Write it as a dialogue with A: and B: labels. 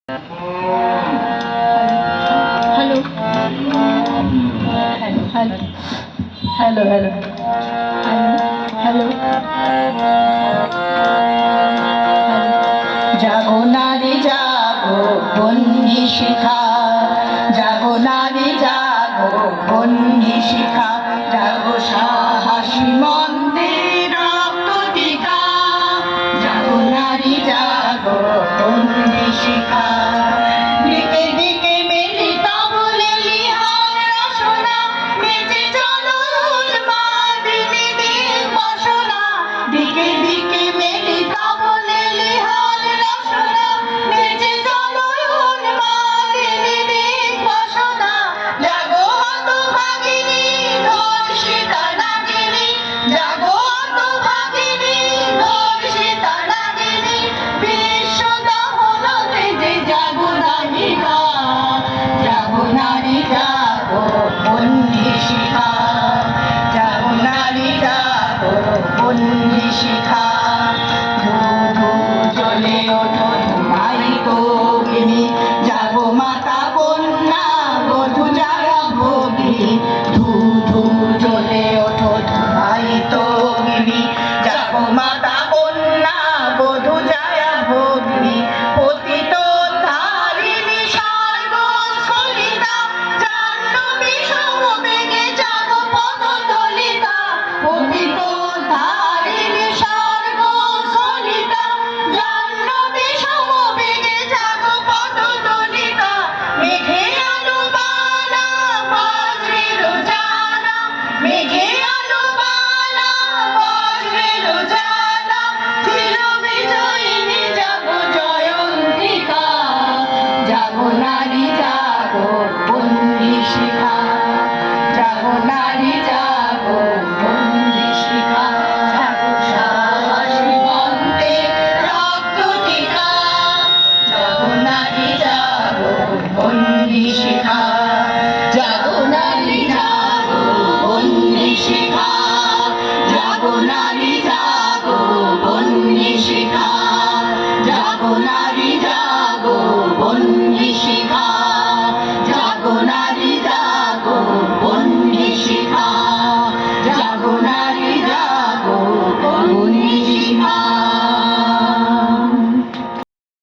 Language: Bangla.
A: hello hello hello hello hello जागो नारी जागो बन्ही शिखा जागो नारी जागो बन्ही शिखा जागो साहसी मन्दिर रक्तटिका जागो नारी जागो बन्ही शिखा दिके दिके मिलित বলে লিহার রসনা মেজে চলো উন্মাদিনী দিক বসনা দিকে দিকে মিলিত বলে লিহার রসনা মেজে চলো উন্মাদিনী দিক বসনা জাগো হতভাগিনী ধর্ষিতা নাগিনী জাগো হতভাগিনী ধর্ষিতা নাগিনী বিশ্ব দহন তেজে জাগো নায়িকা জাগো নারী জাগো বন্দি শিখা জাগো নারী জাগো বন্দি শিখা ধূ ধূ জ্বলে ওঠো ধুমাই কবিনী জাগো মাতা কন্যা বধূ যারা ভগিনী ধূ ধূ জ্বলে ওঠো ধুমাই কবিনী জাগো মাতা কন্যা বধূ যারা ভগিনী পতিত ধারিণী সর্বস্খলিতা জাহ্নবী সমবেগে জাগো পদদলিতা পতিত ধারিণী সর্বস্খলিতা জাহ্নবী সমবেগে জাগো পদদলিতা মেঘে আলো বালা বজ্রের জ্বালা মেঘে আলো বালা বজ্রের জ্বালা চির বিজয়িনী জাগো জয়ন্তিকা জাগো নারী